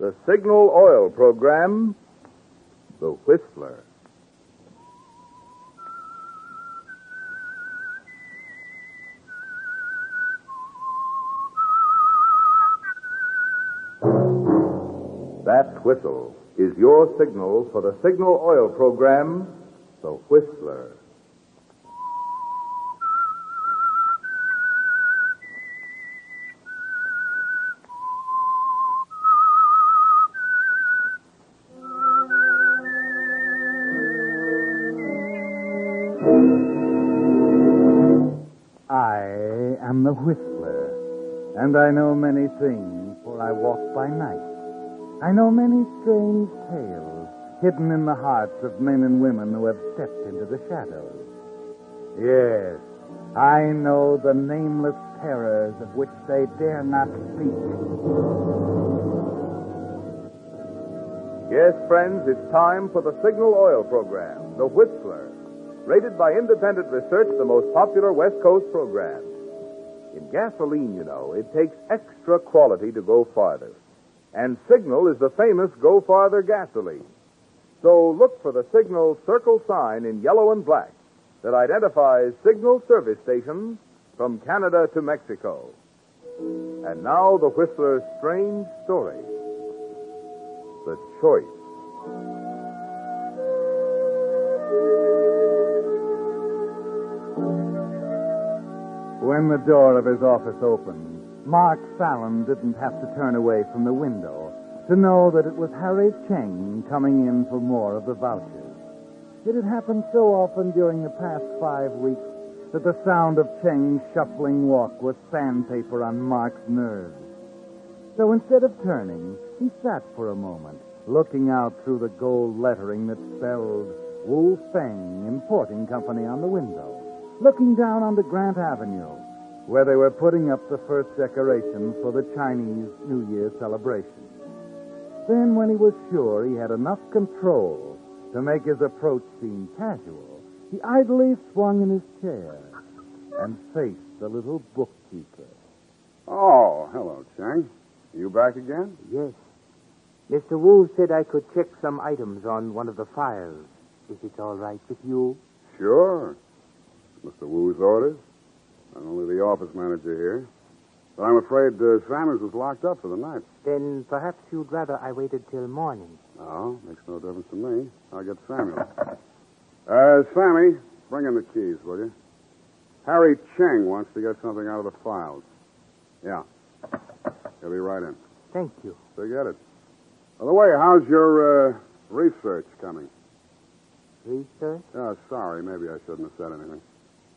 The Signal Oil Program, The Whistler. That whistle is your signal for the Signal Oil Program, The Whistler. I am the Whistler, and I know many things, for I walk by night. I know many strange tales hidden in the hearts of men and women who have stepped into the shadows. Yes, I know the nameless terrors of which they dare not speak. Yes, friends, it's time for the Signal Oil Program, The Whistler. Rated by independent research, the most popular West Coast program. In gasoline, you know, it takes extra quality to go farther. And Signal is the famous Go Farther gasoline. So look for the Signal circle sign in yellow and black that identifies Signal service stations from Canada to Mexico. And now the Whistler's strange story. The Choice. When the door of his office opened, Mark Fallon didn't have to turn away from the window to know that it was Harry Cheng coming in for more of the vouchers. It had happened so often during the past 5 weeks that the sound of Cheng's shuffling walk was sandpaper on Mark's nerves. So instead of turning, he sat for a moment, looking out through the gold lettering that spelled Wu Feng Importing Company on the window, looking down onto Grant Avenue, where they were putting up the first decorations for the Chinese New Year celebration. Then, when he was sure he had enough control to make his approach seem casual, he idly swung in his chair and faced the little bookkeeper. Oh, hello, Chang. You back again? Yes. Mr. Wu said I could check some items on one of the files. Is it all right with you? Sure. Mr. Wu's orders. I'm only the office manager here. But I'm afraid Sammers was locked up for the night. Then perhaps you'd rather I waited till morning. No, makes no difference to me. I'll get Samuel. Sammy, bring in the keys, will you? Harry Cheng wants to get something out of the files. Yeah. He'll be right in. Thank you. Forget it. By the way, how's your research coming? Research? Oh, sorry. Maybe I shouldn't have said anything.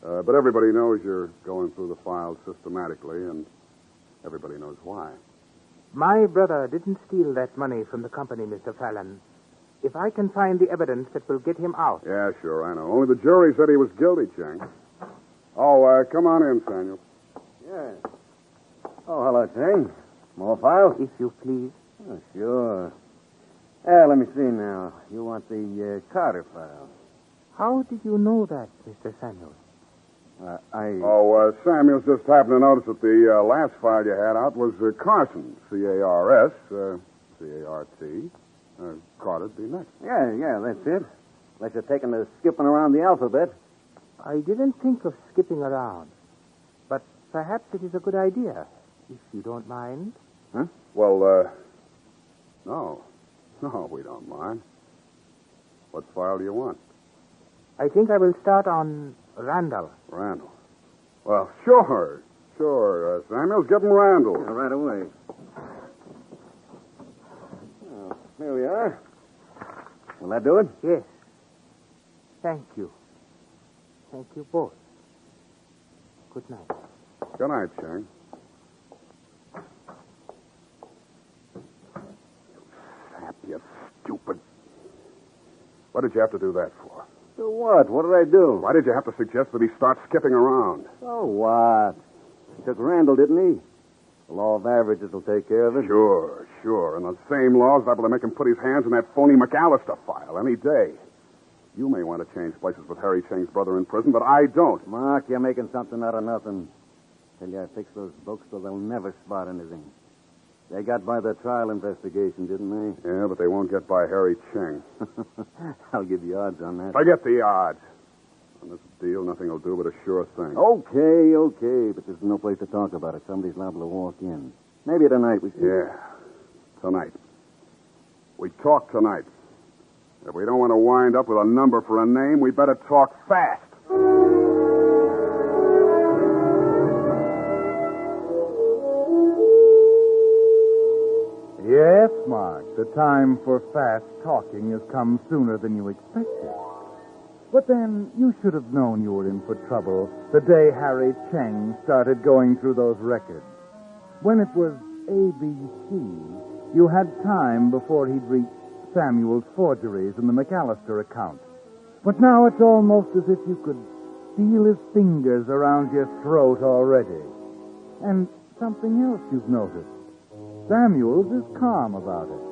But everybody knows you're going through the files systematically, and everybody knows why. My brother didn't steal that money from the company, Mr. Fallon. If I can find the evidence that will get him out. Yeah, sure, I know. Only the jury said he was guilty, Chang. Oh, come on in, Samuel. Yeah. Oh, hello, Chang. More files? If you please. Oh, sure. Let me see now. You want the Carter file. How did you know that, Mr. Samuel? Samuel's just happened to notice that the last file you had out was Carson, C-A-R-S, C-A-R-T. Carter'd be next. Yeah, that's it. Unless you're taking to skipping around the alphabet. I didn't think of skipping around. But perhaps it is a good idea, if you don't mind. Huh? Well, no. No, we don't mind. What file do you want? I think I will start on Randall. Randall. Well, sure. Samuels, give him Randall. Yeah, right away. Oh, here we are. Will that do it? Yes. Thank you. Thank you both. Good night. Good night, Chang. Sap, you stupid. What did you have to do that for? So what? What did I do? Why did you have to suggest that he start skipping around? So what? He took Randall, didn't he? The law of averages will take care of it. Sure. And the same law's liable to make him put his hands in that phony McAllister file any day. You may want to change places with Harry Cheng's brother in prison, but I don't. Mark, you're making something out of nothing. Tell you I fixed those books so they'll never spot anything. They got by the trial investigation, didn't they? Yeah, but they won't get by Harry Cheng. I'll give you odds on that. Forget the odds. On this deal, nothing will do but a sure thing. Okay, but there's no place to talk about it. Somebody's liable to walk in. Maybe tonight we should... Yeah, tonight. We talk tonight. If we don't want to wind up with a number for a name, we better talk fast. Yes, Mark, the time for fast talking has come sooner than you expected. But then, you should have known you were in for trouble the day Harry Cheng started going through those records. When it was ABC, you had time before he'd reached Samuel's forgeries and the McAllister account. But now it's almost as if you could feel his fingers around your throat already. And something else you've noticed. Samuel's is calm about it.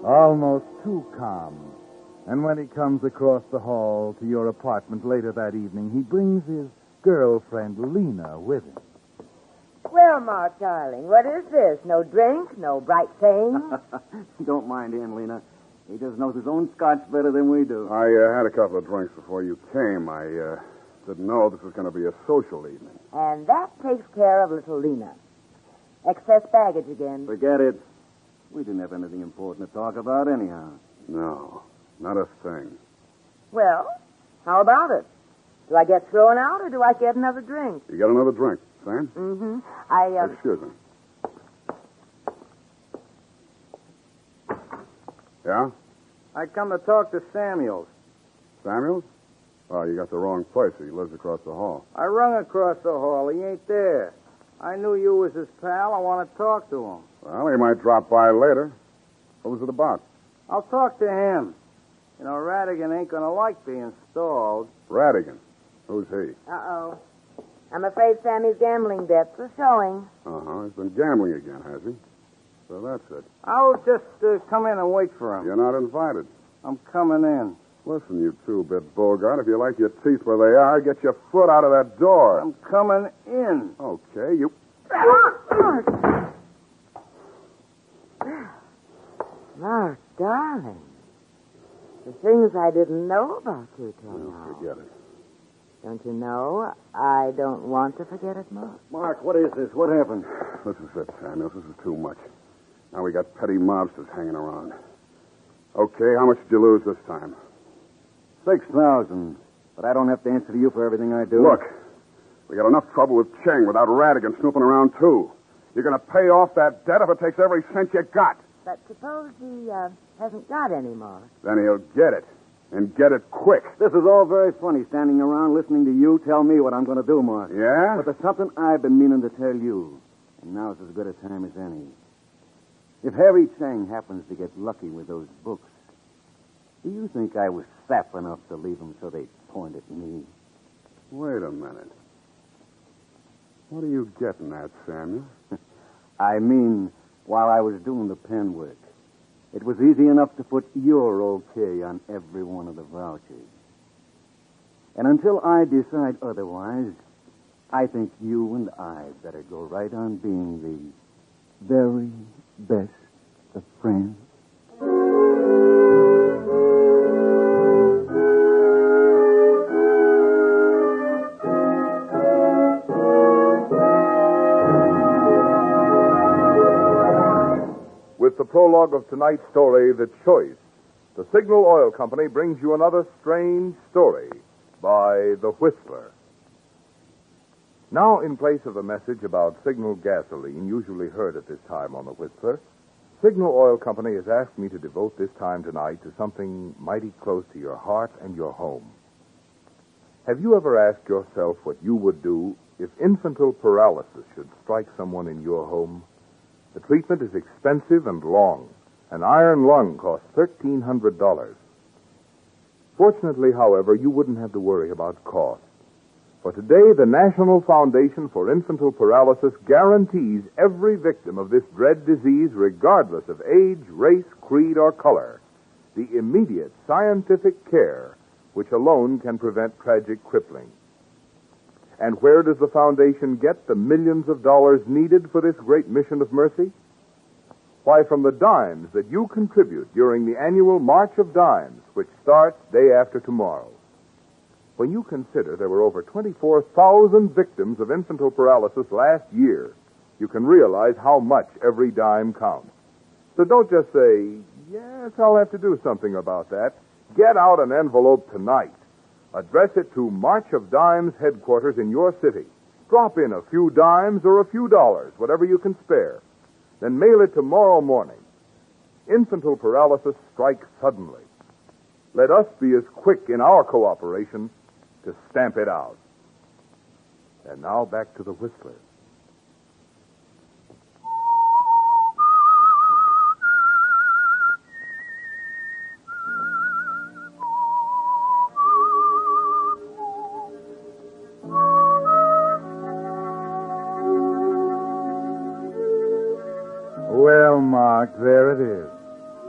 Almost too calm. And when he comes across the hall to your apartment later that evening, he brings his girlfriend, Lena, with him. Well, Mark, darling, what is this? No drink? No bright thing? Don't mind him, Lena. He just knows his own scotch better than we do. I had a couple of drinks before you came. I didn't know this was going to be a social evening. And that takes care of little Lena. Excess baggage again. Forget it. We didn't have anything important to talk about anyhow. No, not a thing. Well, how about it? Do I get thrown out or do I get another drink? You got another drink, Sam? Mm-hmm. Excuse me. Yeah? I come to talk to Samuels. Samuels? Oh, you got the wrong place. He lives across the hall. I rung across the hall. He ain't there. I knew you was his pal. I want to talk to him. Well, he might drop by later. What was it about? I'll talk to him. You know, Radigan ain't going to like being stalled. Radigan. Who's he? Uh-oh. I'm afraid Sammy's gambling debts are showing. Uh-huh. He's been gambling again, has he? So that's it. I'll just come in and wait for him. You're not invited. I'm coming in. Listen, you two-bit Bogart, if you like your teeth where they are, get your foot out of that door. I'm coming in. Okay, you... Mark, darling. The things I didn't know about you till now. Forget it. Don't you know, I don't want to forget it, Mark. Mark, what is this? What happened? This is it, Samuels. This is too much. Now we got petty mobsters hanging around. Okay, how much did you lose this time? 6,000. But I don't have to answer to you for everything I do. Look, we got enough trouble with Cheng without Radigan snooping around, too. You're going to pay off that debt if it takes every cent you got. But suppose he hasn't got any more. Then he'll get it. And get it quick. This is all very funny, standing around listening to you tell me what I'm going to do, Mark. Yeah? But there's something I've been meaning to tell you. And now's as good a time as any. If Harry Cheng happens to get lucky with those books, do you think I was sap enough to leave them so they point at me? Wait a minute. What are you getting at, Samuel? I mean, while I was doing the pen work, it was easy enough to put your okay on every one of the vouchers. And until I decide otherwise, I think you and I better go right on being the very best of friends. With the prologue of tonight's story, The Choice, the Signal Oil Company brings you another strange story by The Whistler. Now, in place of the message about Signal gasoline usually heard at this time on The Whistler, Signal Oil Company has asked me to devote this time tonight to something mighty close to your heart and your home. Have you ever asked yourself what you would do if infantile paralysis should strike someone in your home? The treatment is expensive and long. An iron lung costs $1,300. Fortunately, however, you wouldn't have to worry about cost. For today, the National Foundation for Infantile Paralysis guarantees every victim of this dread disease, regardless of age, race, creed, or color, the immediate scientific care which alone can prevent tragic crippling. And where does the foundation get the millions of dollars needed for this great mission of mercy? Why, from the dimes that you contribute during the annual March of Dimes, which starts day after tomorrow. When you consider there were over 24,000 victims of infantile paralysis last year, you can realize how much every dime counts. So don't just say, yes, I'll have to do something about that. Get out an envelope tonight. Address it to March of Dimes headquarters in your city. Drop in a few dimes or a few dollars, whatever you can spare. Then mail it tomorrow morning. Infantile paralysis strikes suddenly. Let us be as quick in our cooperation to stamp it out. And now back to the Whistler. Well, Mark, there it is.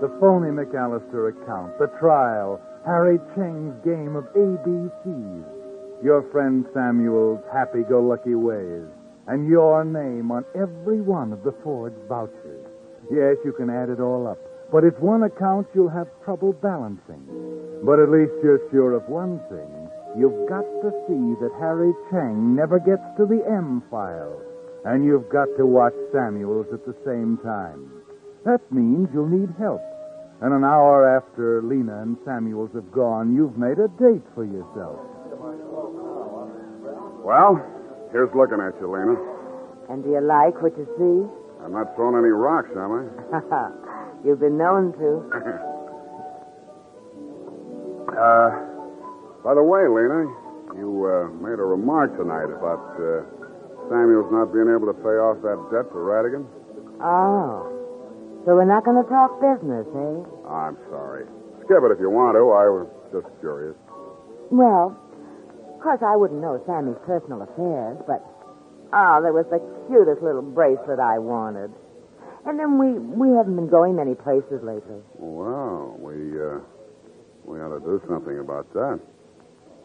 The phony McAllister account, the trial, Harry Cheng's game of ABCs, your friend Samuel's happy-go-lucky ways, and your name on every one of the forged vouchers. Yes, you can add it all up, but it's one account you'll have trouble balancing. But at least you're sure of one thing. You've got to see that Harry Cheng never gets to the M file. And you've got to watch Samuel's at the same time. That means you'll need help. And an hour after Lena and Samuel's have gone, you've made a date for yourself. Well, here's looking at you, Lena. And do you like what you see? I'm not throwing any rocks, am I? You've been known to. By the way, Lena, you made a remark tonight about Samuel's not being able to pay off that debt to Radigan. Oh. So we're not going to talk business, eh? I'm sorry. Skip it if you want to. I was just curious. Well, of course I wouldn't know Sammy's personal affairs, but, there was the cutest little bracelet I wanted. And then we haven't been going many places lately. Well, we ought to do something about that.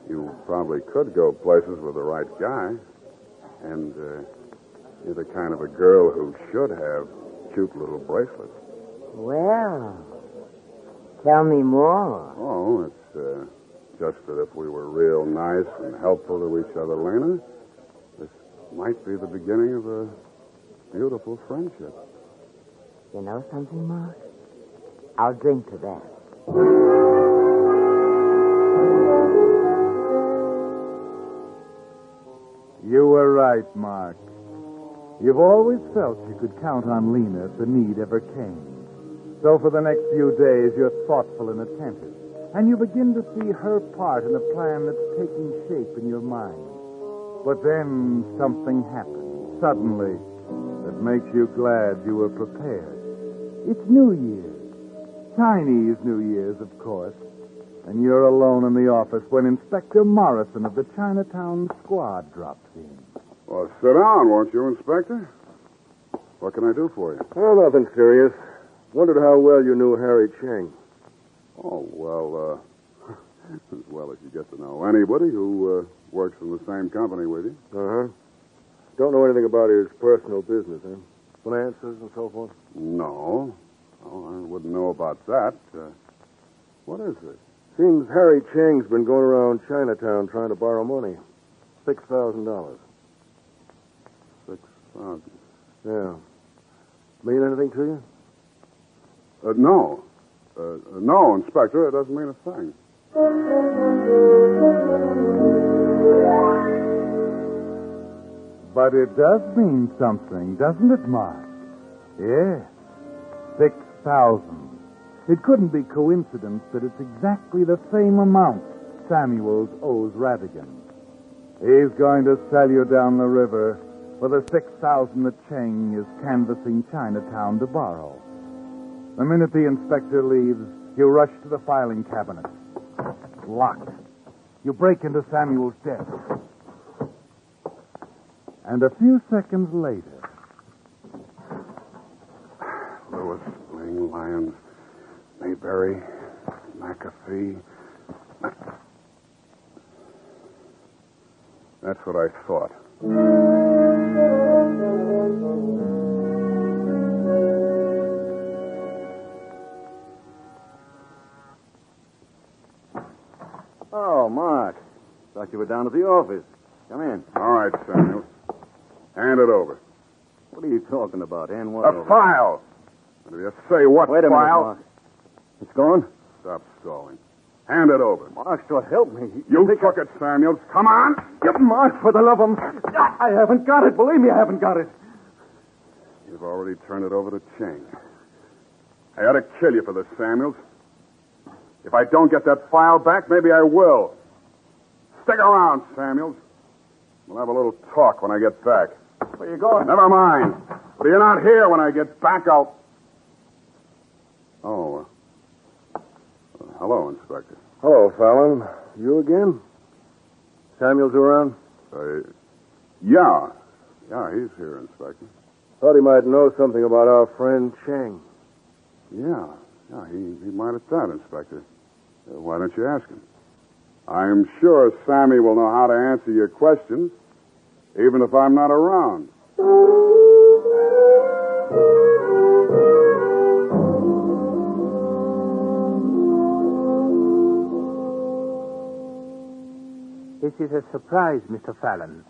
You probably could go places with the right guy. And you're the kind of a girl who should have cute little bracelets. Well, tell me more. Oh, it's just that if we were real nice and helpful to each other, Lena, this might be the beginning of a beautiful friendship. You know something, Mark? I'll drink to that. You were right, Mark. You've always felt you could count on Lena if the need ever came. So for the next few days, you're thoughtful and attentive. And you begin to see her part in a plan that's taking shape in your mind. But then something happens, suddenly, that makes you glad you were prepared. It's New Year's. Chinese New Year's, of course. And you're alone in the office when Inspector Morrison of the Chinatown Squad drops in. Well, sit down, won't you, Inspector? What can I do for you? Oh, nothing serious. Wondered how well you knew Harry Cheng. Oh, well, as well as you get to know anybody who works in the same company with you. Uh-huh. Don't know anything about his personal business, huh? Finances and so forth? No. Oh, I wouldn't know about that. What is it? Seems Harry Cheng's been going around Chinatown trying to borrow money. $6,000. 6,000. Yeah. Mean anything to you? No. No, Inspector, it doesn't mean a thing. But it does mean something, doesn't it, Mark? Yes. 6,000. It couldn't be coincidence that it's exactly the same amount Samuels owes Radigan. He's going to sell you down the river for the 6,000 that Cheng is canvassing Chinatown to borrow. The minute the inspector leaves, you rush to the filing cabinet. Locked. You break into Samuel's desk. And a few seconds later... Lewis, Bling, Lyons, Mayberry, McAfee. That's what I thought. Oh, Mark. Thought you were down at the office. Come in. All right, Samuel. Hand it over. What are you talking about? And what? A file. What do you say? What Wait a minute, file? Mark. It's gone? Stop stalling. Hand it over. Mark, so help me. You took it, Samuel. Come on. Mark, for the love of... I haven't got it. Believe me, I haven't got it. You've already turned it over to Chang. I ought to kill you for this, Samuels. If I don't get that file back, maybe I will. Stick around, Samuels. We'll have a little talk when I get back. Where you going? Never mind. But you're not here when I get back, I'll... Oh, hello, Inspector. Hello, Fallon. You again? Samuel's around? Yeah. Yeah, he's here, Inspector. Thought he might know something about our friend Chang. Yeah, he might have that, Inspector. Why don't you ask him? I'm sure Sammy will know how to answer your questions, even if I'm not around. This is a surprise, Mr. Fallon.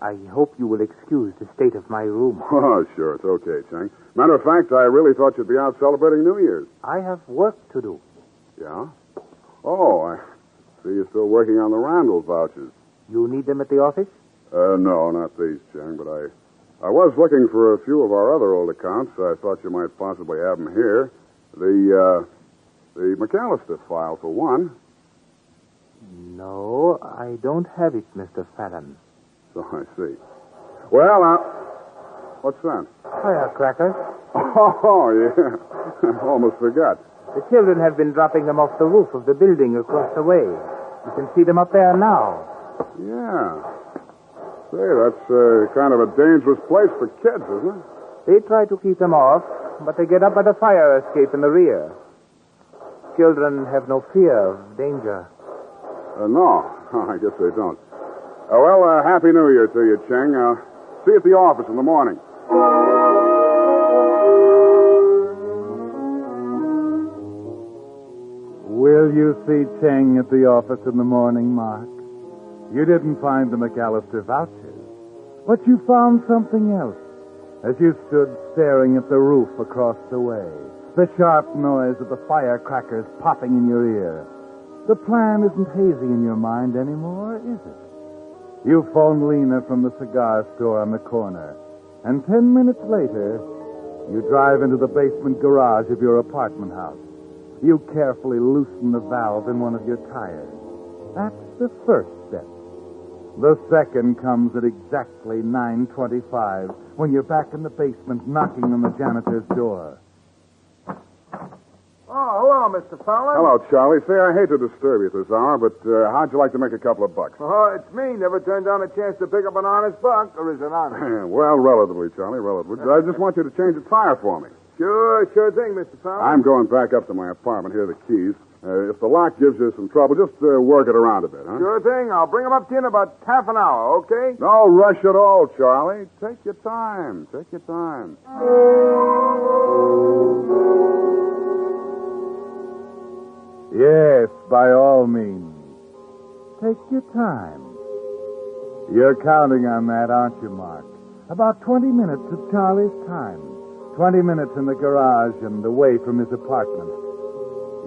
I hope you will excuse the state of my room. Oh, sure, it's okay, Chang. Matter of fact, I really thought you'd be out celebrating New Year's. I have work to do. Yeah? Oh, I see you're still working on the Randall vouchers. You need them at the office? No, not these, Chang, but I was looking for a few of our other old accounts. I thought you might possibly have them here. The McAllister file, for one. No, I don't have it, Mr. Fallon. So I see. Well, what's that? Firecrackers. Oh, yeah. I almost forgot. The children have been dropping them off the roof of the building across the way. You can see them up there now. Yeah. Say, that's kind of a dangerous place for kids, isn't it? They try to keep them off, but they get up by the fire escape in the rear. Children have no fear of danger. No, I guess they don't. Well, Happy New Year to you, Cheng. See you at the office in the morning. Will you see Cheng at the office in the morning, Mark? You didn't find the McAllister vouchers, but you found something else as you stood staring at the roof across the way, the sharp noise of the firecrackers popping in your ear. The plan isn't hazy in your mind anymore, is it? You phone Lena from the cigar store on the corner, and 10 minutes later, you drive into the basement garage of your apartment house. You carefully loosen the valve in one of your tires. That's the first step. The second comes at exactly 9:25 when you're back in the basement knocking on the janitor's door. Oh, hello, Mr. Fallon. Hello, Charlie. Say, I hate to disturb you at this hour, but how'd you like to make a couple of bucks? Oh, it's me. Never turned down a chance to pick up an honest buck, or is it honest? Well, relatively, Charlie, relatively. I just want you to change the tire for me. Sure thing, Mr. Fallon. I'm going back up to my apartment. Here are the keys. If the lock gives you some trouble, just work it around a bit, huh? Sure thing. I'll bring them up to you in about half an hour, okay? No rush at all, Charlie. Take your time. Take your time. Yes, by all means. Take your time. You're counting on that, aren't you, Mark? About 20 minutes of Charlie's time. 20 minutes in the garage and away from his apartment.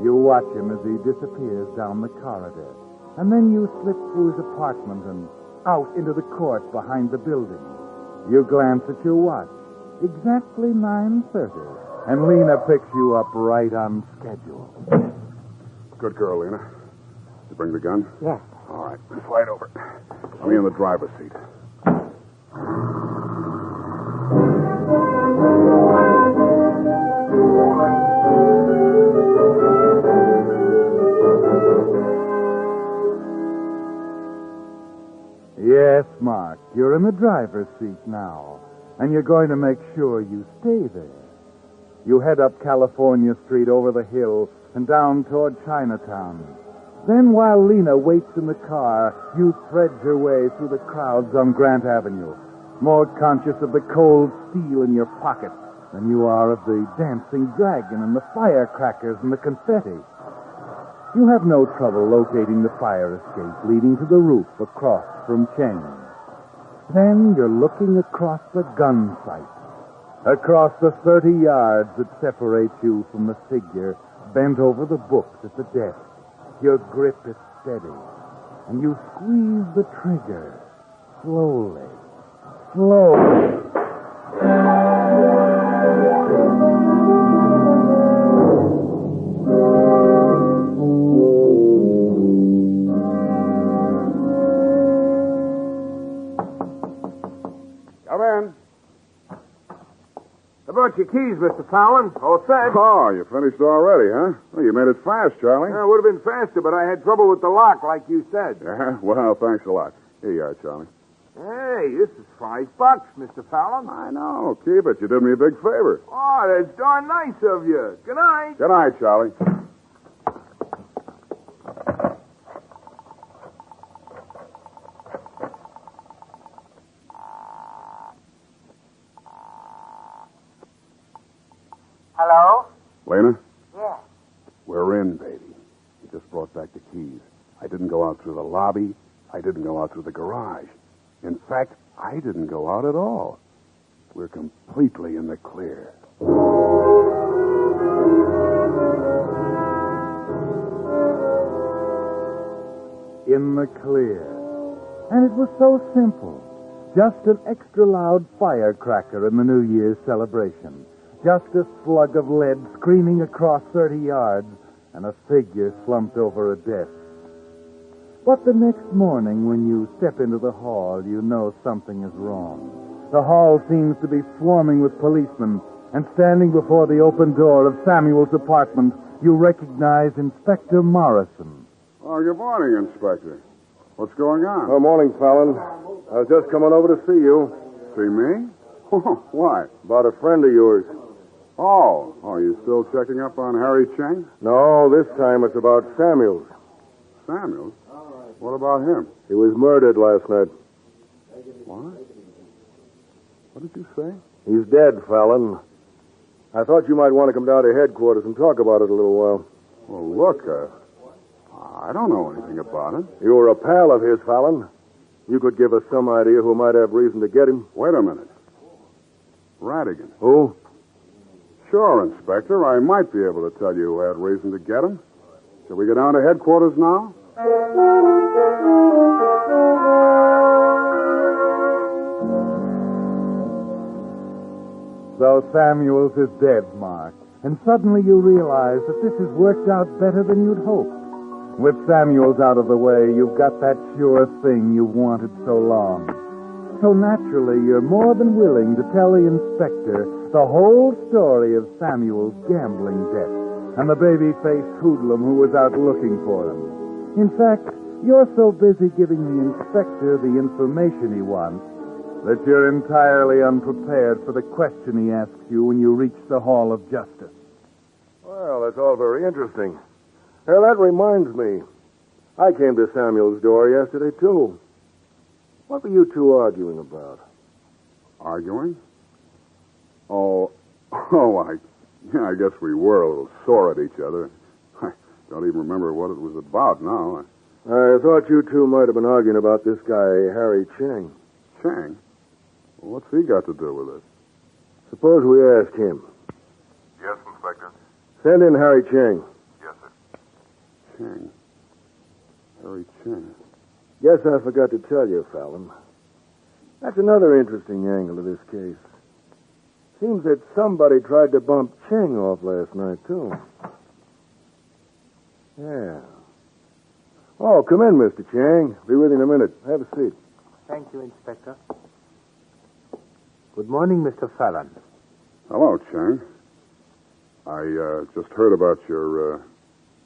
You watch him as he disappears down the corridor. And then you slip through his apartment and out into the court behind the building. You glance at your watch. Exactly 9:30. And Lena picks you up right on schedule. Good girl, Lena. You bring the gun? Yes. All right. Slide over. I'll be in the driver's seat. Yes, Mark, you're in the driver's seat now, and you're going to make sure you stay there. You head up California Street over the hill and down toward Chinatown. Then, while Lena waits in the car, you thread your way through the crowds on Grant Avenue, more conscious of the cold steel in your pocket than you are of the dancing dragon and the firecrackers and the confetti. You have no trouble locating the fire escape leading to the roof across from Cheng. Then you're looking across the gun sight, across the 30 yards that separate you from the figure bent over the books at the desk. Your grip is steady, and you squeeze the trigger slowly, slowly. Come in. I brought your keys, Mr. Fallon. All set. Oh, you finished already, huh? Well, you made it fast, Charlie. It would have been faster, but I had trouble with the lock, like you said. Yeah, well, thanks a lot. Here you are, Charlie. Hey, this is $5, Mr. Fallon. I know. Keep it. You did me a big favor. Oh, that's darn nice of you. Good night. Good night, Charlie. Hello? Lena? Yeah. We're in, baby. You just brought back the keys. I didn't go out through the lobby. I didn't go out through the garage. In fact, I didn't go out at all. We're completely in the clear. In the clear. And it was so simple. Just an extra loud firecracker in the New Year's celebration. Just a slug of lead screaming across 30 yards, and a figure slumped over a desk. But the next morning, when you step into the hall, you know something is wrong. The hall seems to be swarming with policemen, and standing before the open door of Samuel's apartment, you recognize Inspector Morrison. Oh, good morning, Inspector. What's going on? Oh, morning, Fallon. I was just coming over to see you. See me? Why? About a friend of yours. Oh, are you still checking up on Harry Cheng? No, this time it's about Samuels. Samuel? What about him? He was murdered last night. What? What did you say? He's dead, Fallon. I thought you might want to come down to headquarters and talk about it a little while. Well, look, I don't know anything about it. You were a pal of his, Fallon. You could give us some idea who might have reason to get him. Wait a minute. Radigan. Who? Sure, Inspector. I might be able to tell you who had reason to get him. Shall we go down to headquarters now? So Samuels is dead, Mark. And suddenly you realize that this has worked out better than you'd hoped. With Samuels out of the way, you've got that sure thing you've wanted so long. So naturally, you're more than willing to tell the inspector the whole story of Samuel's gambling debt and the baby-faced hoodlum who was out looking for him. In fact, you're so busy giving the inspector the information he wants that you're entirely unprepared for the question he asks you when you reach the Hall of Justice. Well, that's all very interesting. Well, that reminds me. I came to Samuel's door yesterday, too. What were you two arguing about? Arguing? I guess we were a little sore at each other. I don't even remember what it was about now. I thought you two might have been arguing about this guy, Harry Cheng. Cheng? Well, what's he got to do with it? Suppose we ask him. Yes, Inspector. Send in Harry Cheng. Yes, sir. Cheng. Harry Cheng. Guess I forgot to tell you, Fallon. That's another interesting angle of this case. Seems that somebody tried to bump Cheng off last night, too. Yeah. Oh, come in, Mr. Cheng. Be with you in a minute. Have a seat. Thank you, Inspector. Good morning, Mr. Fallon. Hello, Cheng. I just heard about your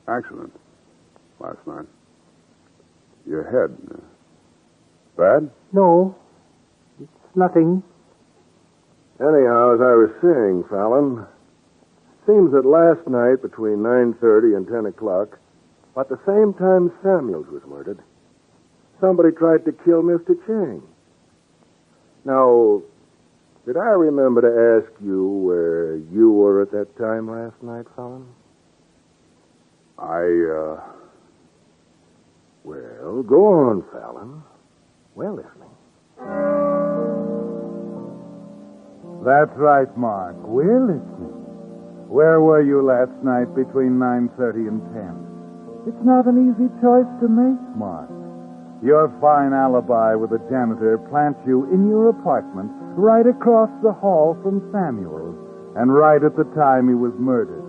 accident last night. Your head. Bad? No, it's nothing. Anyhow, as I was saying, Fallon, seems that last night between 9:30 and 10 o'clock, about the same time Samuels was murdered, somebody tried to kill Mr. Cheng. Now, did I remember to ask you where you were at that time last night, Fallon? Well, go on, Fallon. We're listening. That's right, Mark. We're listening. Where were you last night between 9:30 and 10? It's not an easy choice to make, Mark. Your fine alibi with the janitor plants you in your apartment right across the hall from Samuel's and right at the time he was murdered.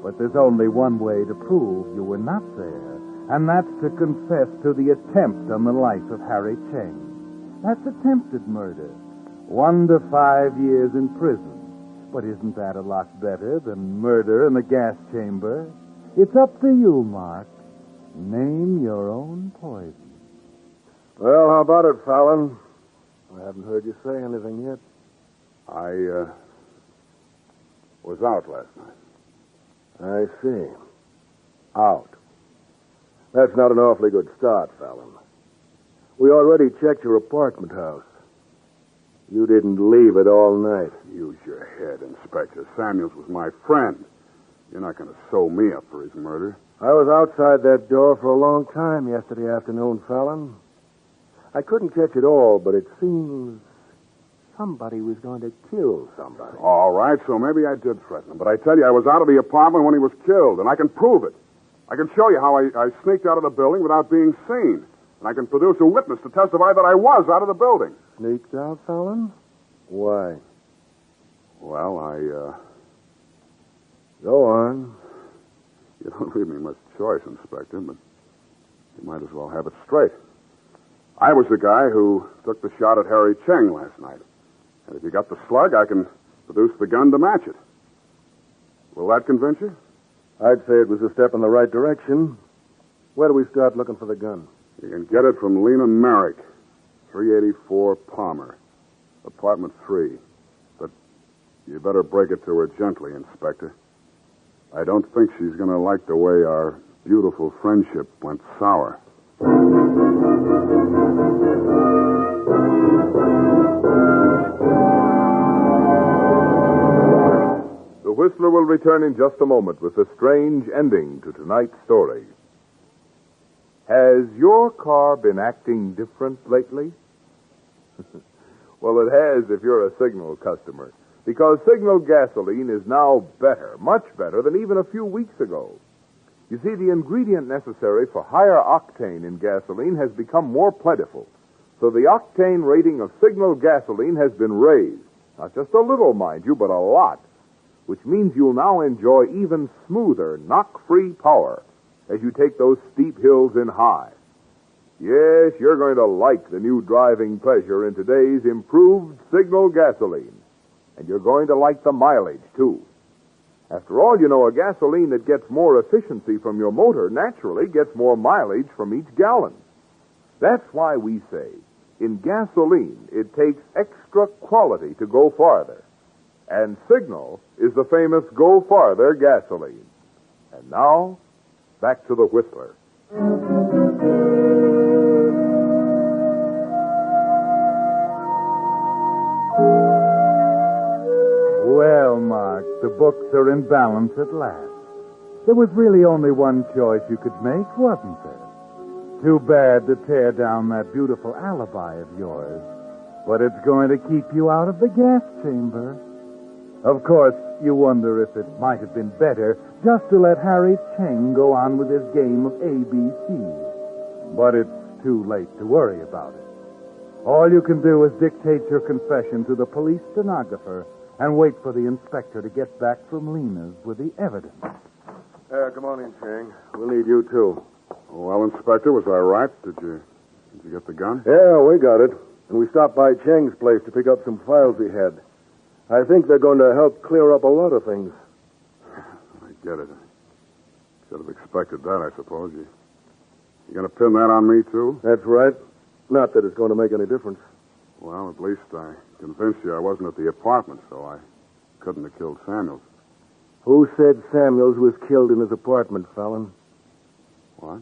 But there's only one way to prove you were not there, and that's to confess to the attempt on the life of Harry Cheng. That's attempted murder. 1 to 5 years in prison. But isn't that a lot better than murder in the gas chamber? It's up to you, Mark. Name your own poison. Well, how about it, Fallon? I haven't heard you say anything yet. I was out last night. I see. Out. That's not an awfully good start, Fallon. We already checked your apartment house. You didn't leave it all night. Use your head, Inspector. Samuels was my friend. You're not going to sew me up for his murder. I was outside that door for a long time yesterday afternoon, Fallon. I couldn't catch it all, but it seems somebody was going to kill somebody. All right, so maybe I did threaten him. But I tell you, I was out of the apartment when he was killed, and I can prove it. I can show you how I sneaked out of the building without being seen. And I can produce a witness to testify that I was out of the building. Sneaked out, Fallon? Why? Well, Go on. You don't leave me much choice, Inspector, but you might as well have it straight. I was the guy who took the shot at Harry Cheng last night. And if you got the slug, I can produce the gun to match it. Will that convince you? I'd say it was a step in the right direction. Where do we start looking for the gun? You can get it from Lena Merrick, 384 Palmer, apartment 3. But you better break it to her gently, Inspector. I don't think she's going to like the way our beautiful friendship went sour. The Whistler will return in just a moment with a strange ending to tonight's story. Has your car been acting different lately? Well, it has if you're a Signal customer, because Signal gasoline is now better, much better than even a few weeks ago. You see, the ingredient necessary for higher octane in gasoline has become more plentiful, so the octane rating of Signal gasoline has been raised. Not just a little, mind you, but a lot, which means you'll now enjoy even smoother, knock-free power as you take those steep hills in high. Yes, you're going to like the new driving pleasure in today's improved Signal gasoline. And you're going to like the mileage, too. After all, you know, a gasoline that gets more efficiency from your motor naturally gets more mileage from each gallon. That's why we say, in gasoline, it takes extra quality to go farther. And Signal is the famous Go Farther gasoline. And now, back to the Whistler. Well, Mark, the books are in balance at last. There was really only one choice you could make, wasn't there? Too bad to tear down that beautiful alibi of yours. But it's going to keep you out of the gas chamber. Of course, you wonder if it might have been better just to let Harry Cheng go on with his game of ABC. But it's too late to worry about it. All you can do is dictate your confession to the police stenographer and wait for the inspector to get back from Lena's with the evidence. Come on in, Chang. We'll need you, too. Well, Inspector, was I right? Did you get the gun? Yeah, we got it. And we stopped by Chang's place to pick up some files he had. I think they're going to help clear up a lot of things. I get it. Should have expected that, I suppose. You going to pin that on me, too? That's right. Not that it's going to make any difference. Well, at least I convinced you I wasn't at the apartment, so I couldn't have killed Samuels. Who said Samuels was killed in his apartment, Fallon? What?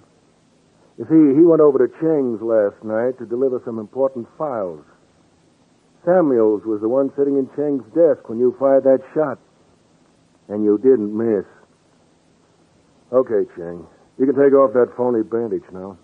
You see, he went over to Chang's last night to deliver some important files. Samuels was the one sitting in Chang's desk when you fired that shot. And you didn't miss. Okay, Chang. You can take off that phony bandage now.